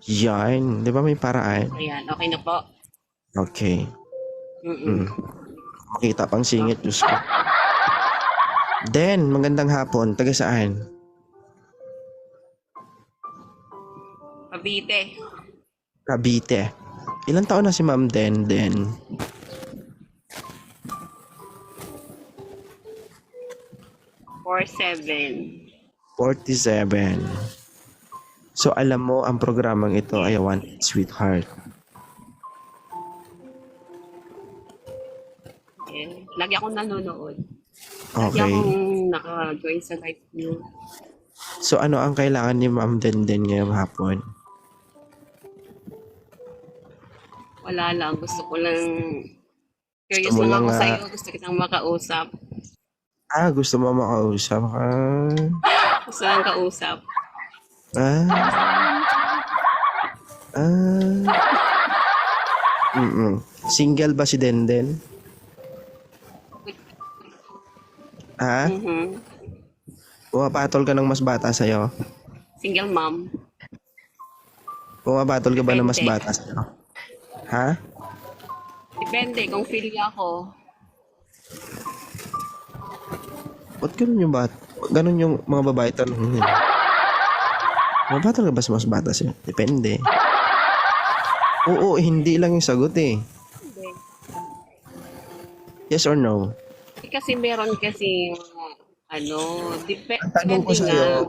Yan, di ba may paraan? Ayan, okay na po. Okay. Mm-mm. Makita pang singit, Diyos ko. Den, magandang hapon. Taga saan? Cavite. Cavite. Ilang taon na si Ma'am Den? 47. 47. So alam mo ang programang ito ay One Sweetheart. Ayan. Lagi akong nanonood. Lagi Okay. akong naka-join sa live niyo. So ano ang kailangan ni Ma'am Den ngayong hapon? Wala lang. Gusto ko lang... Curious Gusto mo lang ako lang, sa iyo. Gusto kitang makausap. Gusto mo makausap ka? Gusto lang kausap. Ah. Single ba si Den? Ha? Mhm. Pumapatol ka ng mas bata sa'yo? Single mom. Pumapatol ka ba ng mas Depende. bata sa'yo? Ha? Depende kung feeling ako. Ba't ganun yung mga babae tanong nila? Pumapatol ka ba sa mas bata sa'yo? Depende. Oo, hindi lang yung sagot eh. Hindi. Yes or no? Kasi meron kasi Ang tanong depende ko sa'yo, nga.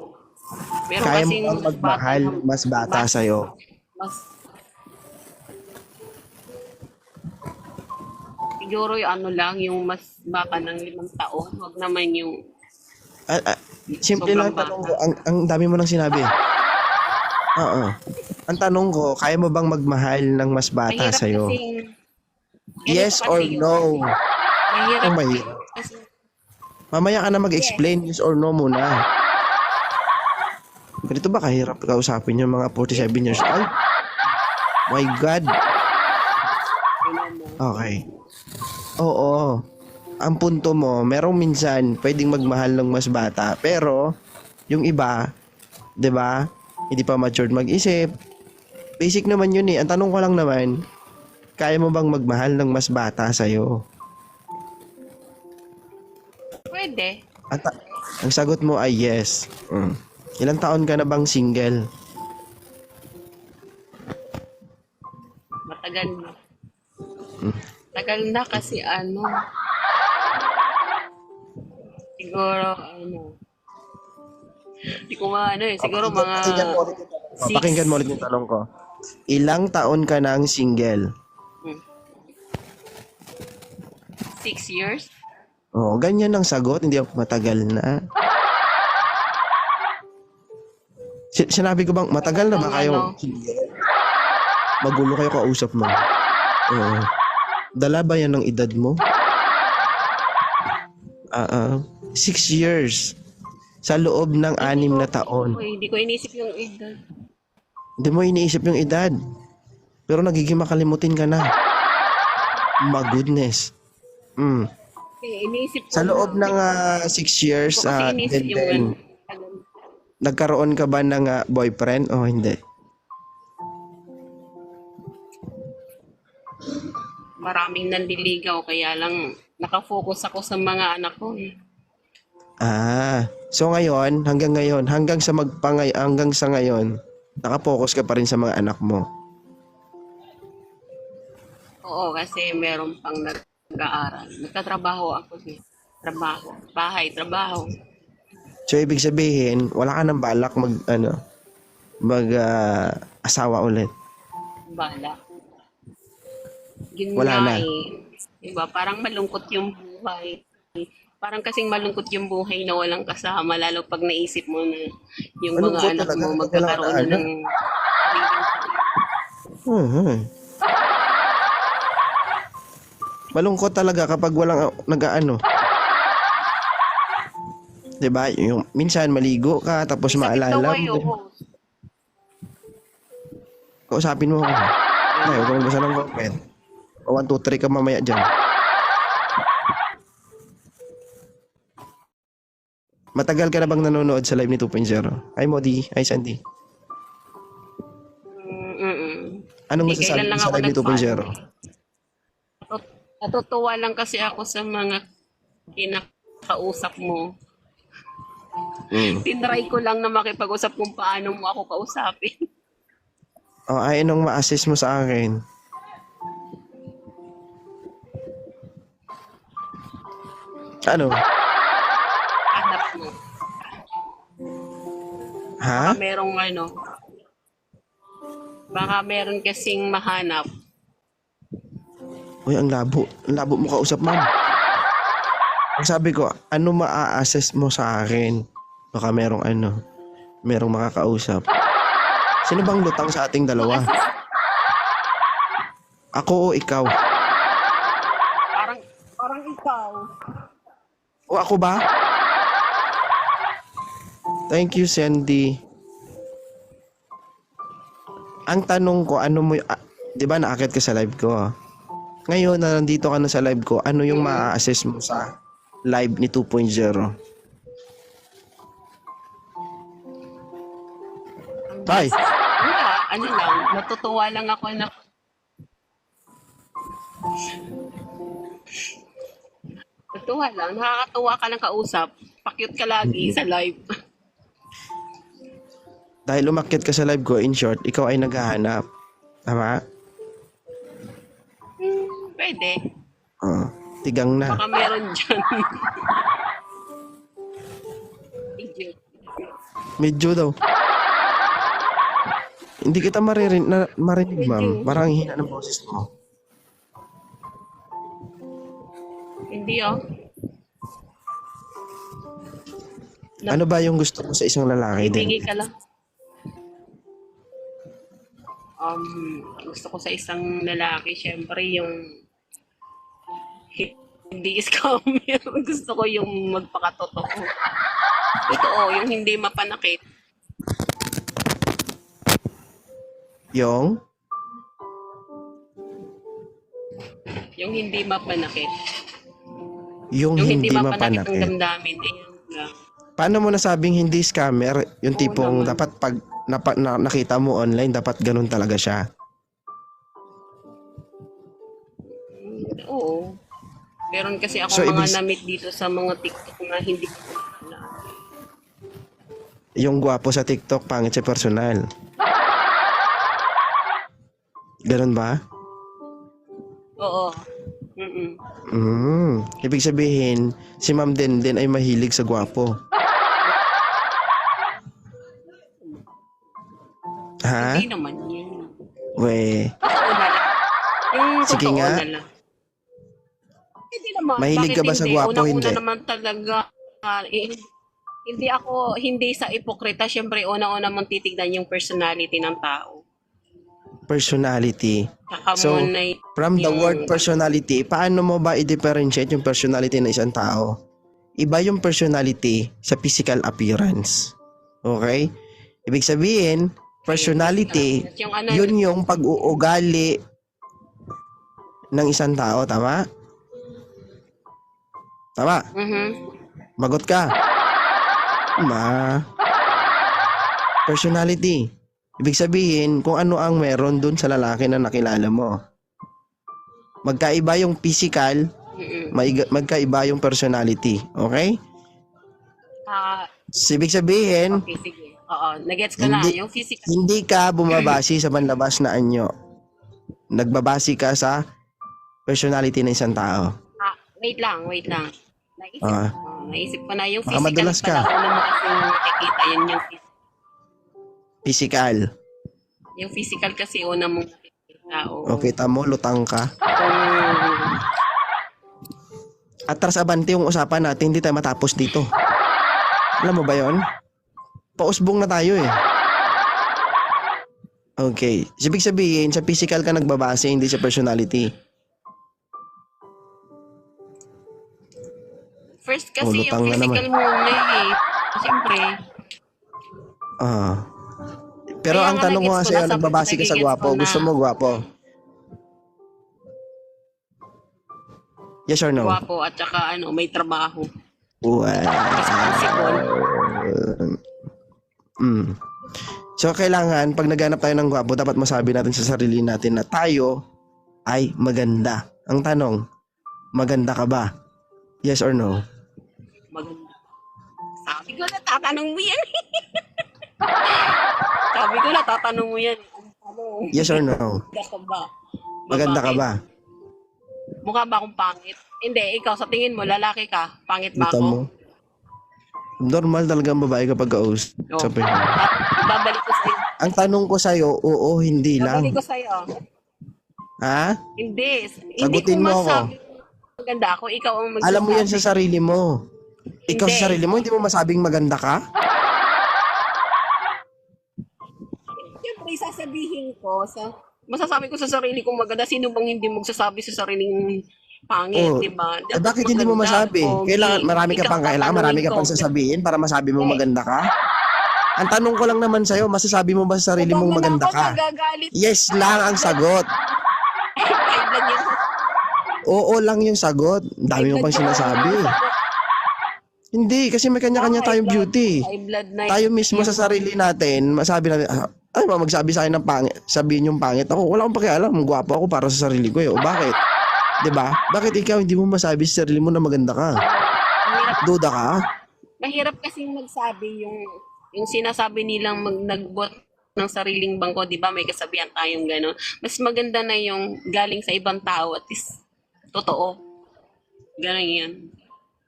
Meron kaya mo kasing bang magmahal mas bata sa'yo? mas siguro yung ano lang, yung mas baka ng 5 taon. Huwag naman yung Simple lang sobrang tanong bata. ko. Ang dami mo nang sinabi. Oo. Ang tanong ko, kaya mo bang magmahal ng mas bata Mahirap sa'yo? kasi, Yes or no? mahirap Mahirap. kasi, Mamaya ka na mag-explain, yes or no muna. Ganito ba kahirap kausapin yung mga 47 years old? My God. Okay. Oo. Ang punto mo, merong minsan pwedeng magmahal ng mas bata, pero yung iba, 'di ba? Hindi pa matured mag-isip. Basic naman yun eh. Ang tanong ko lang naman, kaya mo bang magmahal ng mas bata sa'yo? pwede. Ang sagot mo ay yes. Ilang taon ka na bang single? Matagal na. Tagal na kasi siguro hindi ko siguro mga Pakinggan mo ulit yung tanong ko. Ilang taon ka nang single? 6 years. Oo, ganyan ang sagot, hindi ako matagal na. Sinabi ko bang matagal na ba kayo? Magulo kayo kausap mo. Oo. Dala ba yan ng edad mo? 6 years. Sa loob ng 6 na taon. Hindi ko inisip yung edad. Hindi mo iniisip yung edad. Pero nagiging makalimutin ka na. My goodness. Inisip ko Sa loob ng 6 years, kasi inisip then, nagkaroon ka ba ng boyfriend o hindi? maraming nanliligaw kaya lang nakafocus ako sa mga anak ko eh. So ngayon, hanggang sa ngayon, nakapokus ka pa rin sa mga anak mo. Oo, kasi meron pang nag-aaral. Nagtatrabaho ako eh. Trabaho. Bahay, trabaho. So ibig sabihin, wala ka nang balak asawa ulit. Bala. Yun Wala nga na. Diba? Parang malungkot yung buhay. Parang kasing malungkot yung buhay na walang kasama, lalo pag naisip mo na yung Malungkot mga anak talaga, mo kapag wala magkakaroon ka na na ng Malungkot talaga kapag walang nag-aano. 'Di ba? Yung minsan maligo ka tapos maalala mo. Kausapin mo ako. Ay, huwag kang magbasa ng comment. 1, 2, 3 ka mamaya dyan. Matagal ka na bang nanonood sa live ni 2.0? Hi Modi, hi Sandy. Anong Hindi, masasabi kailan mo lang sa ako live ni 2.0? Natutuwa lang kasi ako sa mga kinakausap mo. Mm. Tinry ko lang na makipag-usap kung paano mo ako kausapin. O, ay, anong ma-assist mo sa akin? Ano? Hanap mo. Ha? Baka merong baka meron kasing mahanap. Uy, ang labo. Ang labo mo kausap, ma'am. Ang sabi ko, ano ma-assist mo sa akin? Baka merong makakausap. Sino bang lutang sa ating dalawa? Assist, Ako o ikaw? parang ikaw. O ako ba? Thank you, Sandy. Ang tanong ko, ano mo, di ba naakit ka sa live ko? Ngayon na nandito ka na sa live ko, ano yung ma-assess mo sa live ni 2.0? Bye! Wala, lang, natutuwa lang ako na natutuwa lang, nakakatuwa ka lang kausap. Pakyut ka lagi sa live. Dahil umakyat ka sa live ko, in short, ikaw ay naghahanap. Tama? Pwede. Oo. Tigang na. Baka meron dyan. Medyo. Medyo daw. Hindi kita marinig, ma'am. Parang hina ng boses mo. Hindi Ano ba yung gusto mo sa isang lalaki din? Ibigay ka lang. Gusto ko sa isang lalaki, syempre yung hindi scammer. Gusto ko yung magpakatotoo. Totoo, yung hindi mapanakit. Yung? Yung hindi mapanakit. Yung hindi ang mapanakit. damdamin. Ayun lang. Paano mo nasabing hindi scammer? Yung Oo tipong naman. dapat pag nakita mo online, dapat ganun talaga siya. Oo. Meron kasi ako So, mga na-meet dito sa mga TikTok na hindi ko na. Yung gwapo sa TikTok, pangit sa personal. Ganun ba? Oo. Ibig sabihin, si Ma'am Denden ay mahilig sa gwapo. Ha? Hindi naman yun. We, Totoo na lang. Yung Sige totoo nga. na lang. Hindi naman. Mahilig Bakit ka ba sa hindi? gwapo? Unang-una Hindi. naman talaga. Hindi sa ipokrita. Siyempre, una-una mong titignan yung personality ng tao. personality. Saka So, mo na from the yung- word personality, paano mo ba i-differentiate yung personality ng isang tao? Iba yung personality sa physical appearance. Okay? Ibig sabihin, personality, yung yun yung pag-uugali ng isang tao. Tama? Tama? Magot ka. Personality. Ibig sabihin, kung ano ang meron dun sa lalaki na nakilala mo. Magkaiba yung physical, magkaiba yung personality. Okay? Ibig sabihin, Okay, sige. Oo, nagets ko na. Hindi- Yung physical. hindi ka bumabasi sa panlabas na anyo. Nagbabasi ka sa personality ng isang tao. Wait lang. Ah. Naisip ko na yung Baka physical madulas ka. pala. Una mo kasi nakikita. Yun yung physical. Physical. Yung physical kasi una mong nakikita. Oo. Okay, tamo, lutang ka. Atras abante yung usapan natin, hindi tayo matapos dito. Alam mo ba yon? Pausbong na tayo eh. Okay. Ibig sabihin, sa physical ka nagbabase, hindi sa personality. First kasi lutang yung na physical muna eh. Siyempre. Pero Kaya ang nga tanong ko nagets nga ko sa'yo, na, nagbabase ka sa nagigets gwapo. ko na. Gusto mo gwapo? Yes or no? Gwapo at saka may trabaho. Wow. Responsible. So, kailangan, pag naghanap tayo ng gwapo, dapat masabi natin sa sarili natin na tayo ay maganda. Ang tanong, maganda ka ba? Yes or no? Maganda. Sabi ko na tatanong mo yan. Sabi ko na tatanong mo yan. Ang tanong, Yes or no? maganda ka ba? Maganda ka Bakit? ba? Mukha ba akong pangit? Hindi, ikaw sa tingin mo, lalaki ka. Pangit ba Kita ako? mo? Normal talaga ang babae kapag kausap. Oo. Babalik ko sa'yo. Ang tanong ko sa'yo, oo, hindi lang. Babalik ko sa'yo. Ha? Hindi. Sagutin Hindi ko mo ako. masabi. Maganda ako. Ikaw ang magsasabi. Alam mo yan sa sarili mo. Ikaw Hindi. sa sarili mo, hindi mo masabing maganda ka? Siyempre, sasabihin ko masasabi ko sa sarili kong maganda. Sino bang hindi magsasabi sa sariling pangit, Oo. di ba? Eh, bakit hindi mo maganda, masabi? pogi. Kailangan, marami ka Ikaw, pang kailangan, marami ka tatanungin pang ko. sasabihin para masabi mo maganda ka? Ang tanong ko lang naman sa'yo, masasabi mo ba sa sarili mong Huwag mo na maganda ako ka? magagalit. Yes lang ang sagot. High blood yan. Oo lang yung sagot. Ang dami mo pang sinasabi. Hindi, kasi may kanya-kanya tayong beauty. High blood na Tayo mismo sa sarili natin, masabi natin, ay, magsabi sa akin ng pangit, sabihin yung pangit ako, wala akong pakialam, gwapo ako para sa sarili ko eh. O bakit? 'Di ba? Bakit ikaw hindi mo masabi sa sarili mo na maganda ka? Mahirap, Duda ka? mahirap kasing magsabi yung sinasabi nilang nagbot ng sariling bangko, di ba? May kasabihan tayong gano'n. Mas maganda na yung galing sa ibang tao at is totoo. Gano'n yan.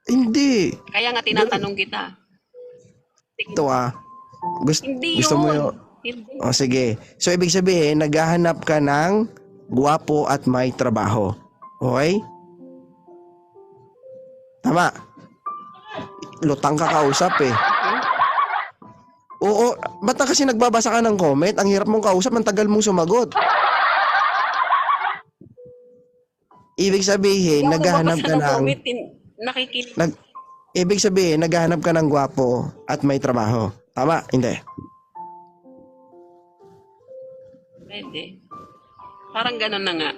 Hindi. Kaya nga tinatanong kita. Ito Hindi gusto mo yun. yun? Hindi. O sige. So ibig sabihin, naghahanap ka ng gwapo at may trabaho. Okay? Tama. Lutang ka kausap eh. Oo, ba't na kasi nagbabasa ka ng comment? Ang hirap mong kausap, ang tagal mong sumagot. Ibig sabihin, naghahanap ka ng... Nakikinig. Ibig sabihin, naghahanap ka ng gwapo at may trabaho. Tama? Hindi. Pwede. Parang gano'n na nga.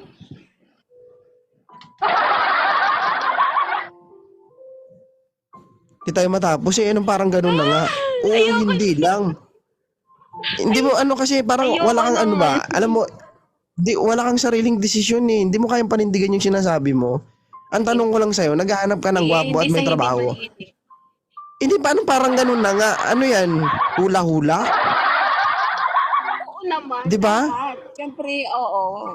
Hindi tayo matapos eh. Anong parang ganun na nga? Oo, hindi lang. Hindi mo ano kasi parang Ayoko wala kang ano ba? naman. Alam mo, wala kang sariling desisyon eh. Hindi mo kayang panindigan yung sinasabi mo. Ang tanong ko lang sa'yo, naghahanap ka ng gwapo at may trabaho. Hindi, paano parang ganun na nga? Ano yan? Hula-hula? Oo naman. Di ba? lahat. Siyempre, oo.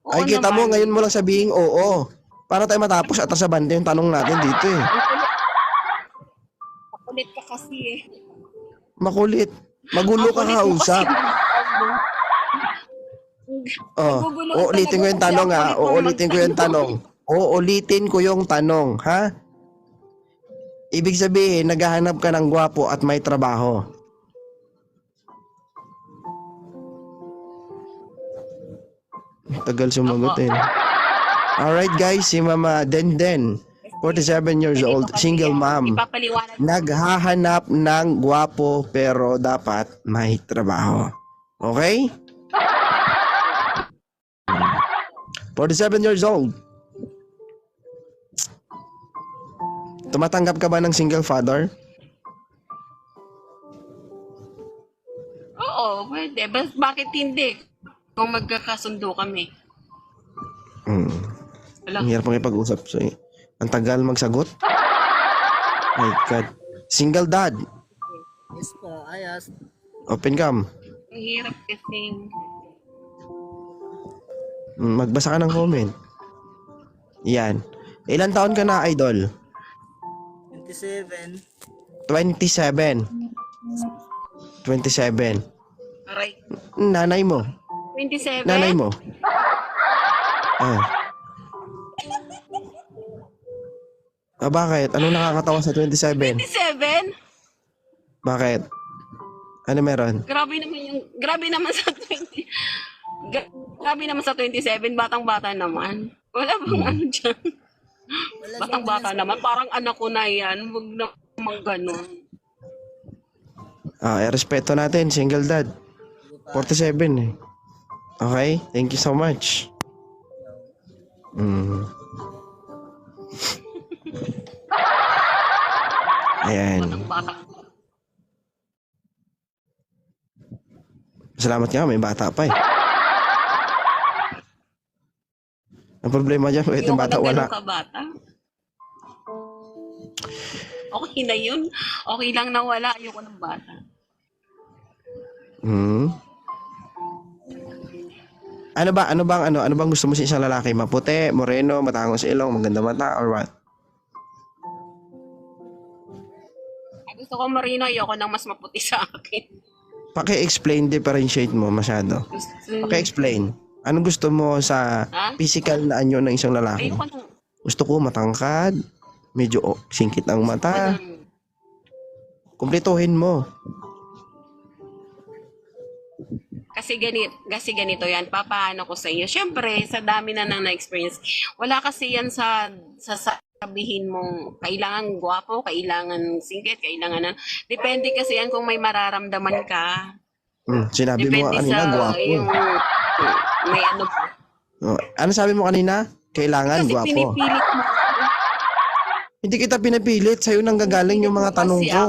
Oo Ay, kita mo, naman. ngayon mo lang sabihin, oo. Para tayo matapos at sa banda yung tanong natin dito eh. Makulit ka kasi eh. Makulit. Magulo ka Makulit mo kausap. kasi. Oh, Nagugulo uulitin ko talaga yung kasi tanong ang ha. kulit mong Uulitin ko yung tanong. Uulitin ko yung tanong, ha? Ibig sabihin, naghahanap ka ng gwapo at may trabaho. Tagal sumagot eh. Alright guys, si Mama Denden, 47 years old, single mom. Ipapaliwanag. Naghahanap ng gwapo pero dapat may trabaho. Okay? 47 years old. Tumatanggap ka ba ng single father? Oo, pwede. Bakit hindi? Kung magkakasundo kami. Wala. Ang hirap makipag-usap sa'yo. Ang tagal magsagot. My God. Single dad. Yes po, ayos. Open cam. Ang hirap kasi. Magbasa ka ng comment. Yan. Ilan taon ka na, idol? 27. 27. 27. Aray. Nanay mo. 27? Nanay mo. Bakit? Anong nakakatawa sa 27? 27? Bakit? Ano meron? Grabe naman sa 20. Grabe naman sa 27, batang-bata naman. Wala bang ano dyan? Batang-bata naman, parang anak ko na yan. Huwag naman ganun. Respeto natin, single dad. 47 eh. Okay? Thank you so much. Ayan. Batang-bata. Salamat nga, may bata pa eh. Ang problema dyan, itong bata ng wala. ganun kabata. Okay na yun. Okay lang na wala. Ayoko ng bata. Hmm. Ano bang gusto mo sa isang lalaki? Maputi, moreno, matangos sa ilong, maganda mata, or what? Gusto ko marino. Ayoko ng mas maputi sa akin. Paki-explain, differentiate mo masyado. Paki-explain. Anong gusto mo sa Ha? physical na anyo ng isang lalaki? Ayoko ng... Gusto ko matangkad, medyo singkit ang mata. Kumpletuhin mo. Kasi ganito yan, papaano ko sa inyo. Siyempre, sa dami na nang na-experience, wala kasi yan sa sabihin mong kailangan gwapo, kailangan singkit, kailangan depende kasi yan kung may mararamdaman ka. Sinabi mo nga Depende kanina, sa gwapo. yung may ano. Ano sabi mo kanina? Kailangan Kasi gwapo. pinipilit mo. Hindi kita pinipilit. Sa'yo nang gagaling yung mga tanong Kasi ko.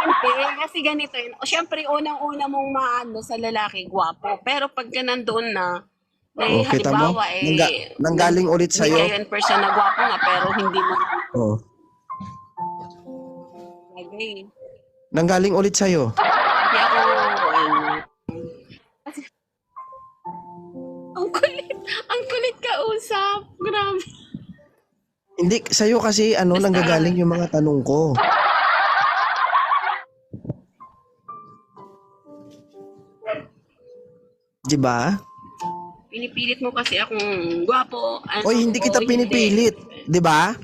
Hindi, kasi ganito yun. O, syempre, unang-una mong maano sa lalaki, gwapo. Pero pagka nandoon na, Kita mo? halimbawa, Nanggaling ulit hindi sa'yo. kayo in person na gwapo nga, pero hindi mo Oh. bagay. Nanggaling ulit sa'yo. Hindi ako, kasi- ang kulit kausap. Grabe. Hindi, sa'yo kasi nanggagaling yung mga tanong ko. Diba? Pinipilit mo kasi akong gwapo. Oy, hindi kita pinipilit. Diba?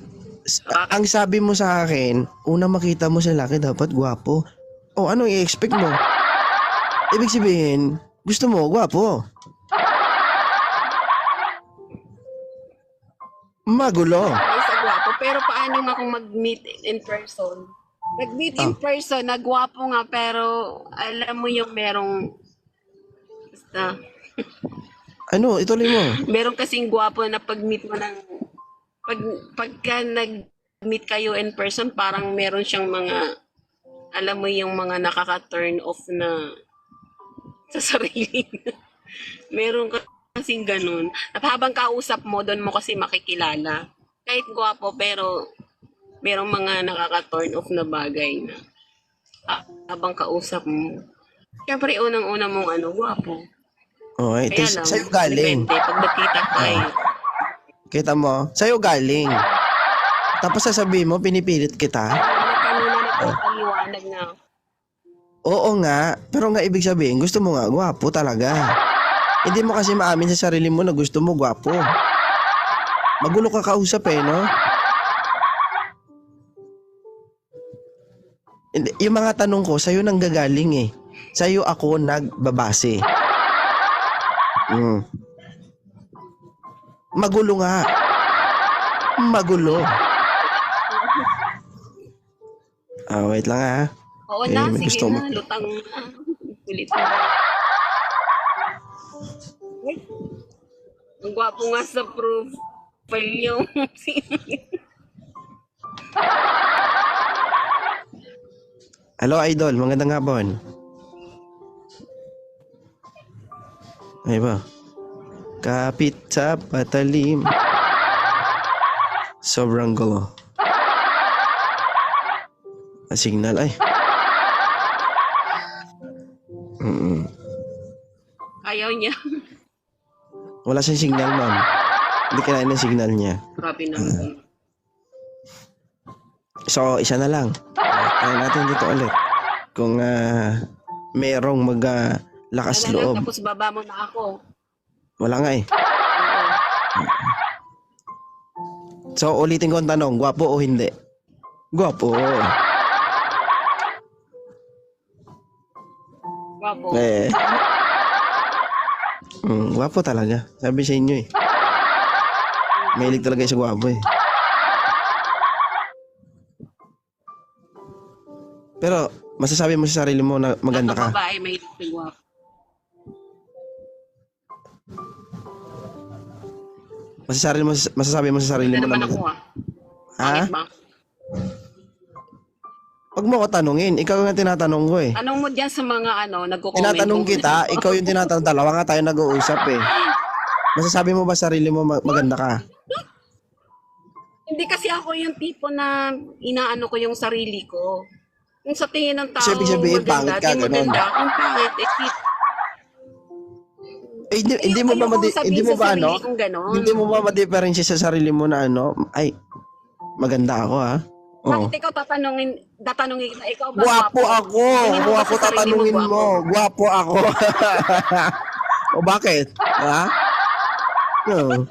Ang sabi mo sa akin, una makita mo sa lalaki dapat gwapo. O ano i-expect mo? Ibig sabihin, gusto mo gwapo. Magulo. Ay, sa gwapo. Pero paano nga kung mag-meet in person? Nag-meet in person, nagwapo nga, pero alam mo yung merong, basta, Ano, ituloy mo. meron kasing gwapo na pag-meet mo ng, pagka nag-meet kayo in person, parang meron siyang mga, alam mo yung mga nakaka-turn off na sa sarili. Meron kasing ganun. At habang kausap mo, doon mo kasi makikilala. Kahit gwapo, pero merong mga nakaka-turn off na bagay na habang kausap mo. Siyempre, unang-una mong gwapo. Okay, Kaya lang, sa'yo galing. depende. Pag nakita ka Kita mo? Sa'yo galing. Tapos sasabihin mo, pinipilit kita. kanina nagpapaliwanag na. Oo nga, pero nga ibig sabihin, gusto mo nga gwapo talaga. Hindi mo kasi maamin sa sarili mo na gusto mo gwapo. Magulo ka kausap no? Hindi, yung mga tanong ko, sa'yo nang gagaling Sa'yo ako nagbabase. Magulo nga. Magulo. Wait lang Oo Eh, na, may sige gusto na, mo. lutang na. Kulit na. Ay, ang gwapo nga sa profile yung Hello, Idol. Magandang hapon. Ay ba? Kapit sa patalim. Sobrang gulo. Signal ay. ayaw niya. Wala siyang signal, ma'am. Hindi kailangan ng signal niya. Grabe naman. So, isa na lang. Kaya natin dito ulit. Kung merong lakas Wala na, loob. tapos baba mo na ako. Wala nga Oo. So, ulitin ko ang tanong, gwapo o hindi? Gwapo. Gwapo. Gwapo talaga. Sabi sa inyo Mahilig talaga sa gwapo Pero, masasabi mo sa sarili mo na maganda Ako ka. babae may gwapo. Masasabi mo sa sarili mo Ganda na naman ako maganda. Ha? Bakit ba? Wag mo ko tanungin. Ikaw nga tinatanong ko eh. Anong mo dyan sa mga nagko-comment? Tinatanong kung- kita, ikaw yung tinatanong. Dalawa nga tayo nag-uusap eh. Masasabi mo ba sarili mo maganda ka? Hindi kasi ako yung tipo na inaano ko yung sarili ko. Kung sa tingin ng tao So, ibig sabihin, pangit ka, di ganon. maganda. Kung pangit, Hindi mo ba hindi mo ba ano? Kung ganon. Hindi mo ba ma-differentiate sa sarili mo na ano? Ay, maganda ako ha. Oh. Bakit ikaw tatanungin kita, ikaw ba Gwapo ako. Tingin mo Kung ba ako sa sarili tatanungin gwapo? mo, gwapo ako. O bakit? Ha? No.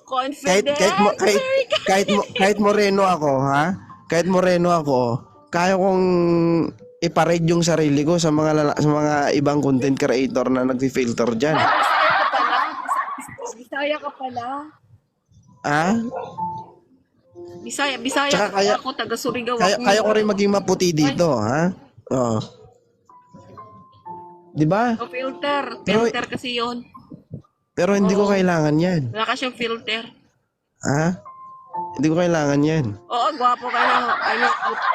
Confident. Kahit moreno ako, ha? Kahit moreno ako, kaya kong iparade yung sarili ko sa sa mga ibang content creator na nagfi-filter diyan. Bisaya ka pala. Ha? Bisaya Tsaka kaya- ako, taga Surigao Kaya ko rin maging maputi dito, ha? Oh. 'Di ba? O filter. Pero- Filter kasi yon. Pero hindi ko kailangan 'yan. Wala ka siyang filter. Ha? Hindi ko kailangan 'yan. Oo, gwapo ka na.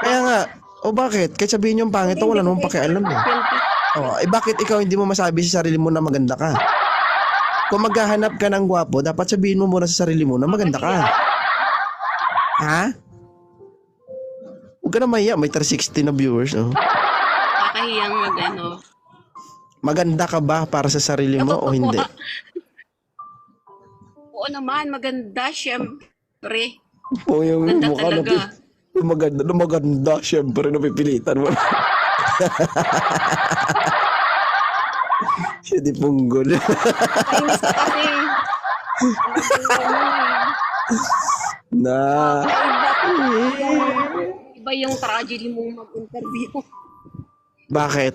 Kaya nga, o bakit? Kahit sabihin yung pangit, wala namang pakialam eh. Filter. Oh, bakit ikaw hindi mo masabi sa sarili mo na maganda ka? Kung maghahanap ka ng gwapo, dapat sabihin mo muna sa sarili mo na maganda ka. Ha? Huwag ka na mahiya, may 360 na viewers. Oh. Kakahiyang Maganda ka ba para sa sarili mo o hindi? Oo naman, maganda, syempre. O yung Ganda mukha talaga. maganda, syempre napipilitan mo. Siya di punggol. Kainis ka kasi. Na. Iba yung tragedy mong mag-interview. Bakit?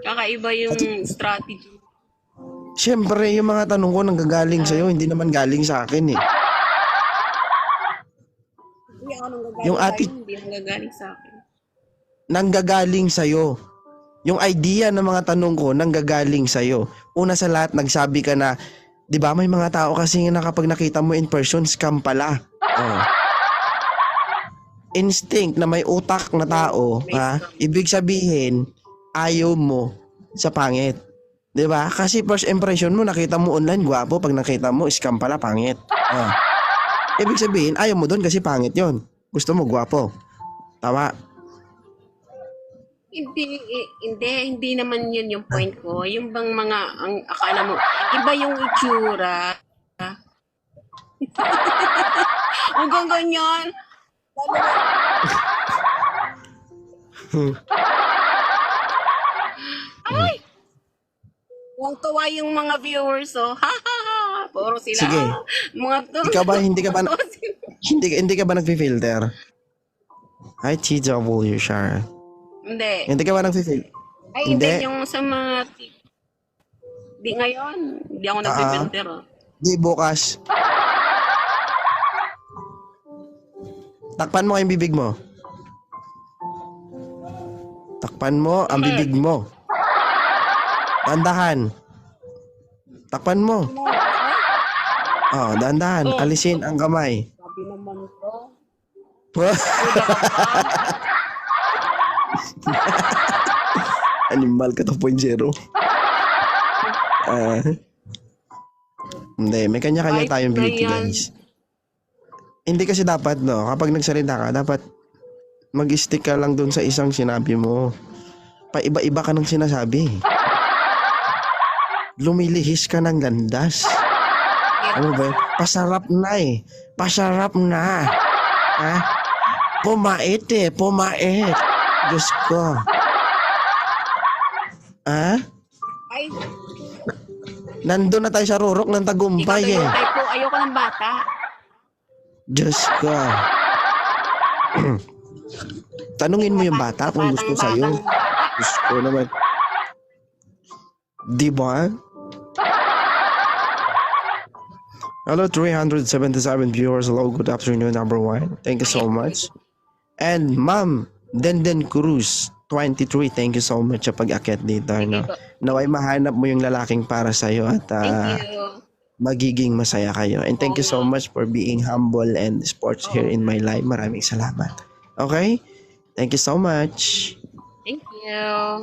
Kakaiba yung strategy. Siyempre, yung mga tanong ko nanggagaling sa'yo, hindi naman galing sa akin eh. Hindi ako nang gagaling Yung sa'yo, ati- hindi nang gagaling sa akin. Nanggagaling sa'yo. Yung idea ng mga tanong ko, nanggagaling sa'yo. Una sa lahat, nagsabi ka na, di ba may mga tao kasi na kapag nakita mo in person, scam pala. Oh. Instinct na may utak na tao, ha? Ibig sabihin, ayaw mo sa pangit. Di ba? Kasi first impression mo, nakita mo online, gwapo. Pag nakita mo, scam pala, pangit. Oh. Ibig sabihin, ayaw mo doon kasi pangit yon. Gusto mo, gwapo. Tama. Hindi naman yun yung point ko. Yung bang mga, ang akala mo, iba yung itsura. Hanggang ganyan. Ay! Tuwang-tuwa yung mga viewers, oh. Ha, ha, ha. Puro sila. Sige. Mga to. Ikaw ba, hindi ka ba nagfi-filter? Hi, TW, Sharon. Hindi. Hindi ka ba nagfi-filter? Ay, hindi. Yung sa mga... Di ngayon. Hindi ako nagpipilter, oh. Di bukas. Takpan mo yung bibig mo. Takpan mo ang bibig mo. Dandahan. Takpan mo. Oh, dandahan. Alisin ang kamay. Sabi naman to. Animal ka 2.0. Hindi, may kanya-kanya Kahit tayong na beauty, yan. guys. Hindi kasi dapat, no, kapag nagsalita ka, dapat mag-stick ka lang dun sa isang sinabi mo. Paiba-iba ka ng sinasabi. Lumilihis ka ng landas. Ano ba? Pasarap na eh. Pasarap na. Ha? Pumait eh. Pumait. Diyos ko. Ha? Ay, Nandun na tayo sa rurok ng ikaw tagumpay daw eh. yung type ko. Ayoko ng bata. Diyos ko. Tanungin mo yung bata kung gusto sa'yo. Diyos ko naman. Di ba? Hello, 377 viewers. Hello, good afternoon, number one. Thank you so much. And Ma'am Denden Cruz, 23. Thank you so much sa pag-akyat dito. No? Naway mahanap mo yung lalaking para sa'yo at Thank you. magiging masaya kayo. And thank you so much for being humble and sports here in my life. Maraming salamat. Okay? Thank you so much. Thank you.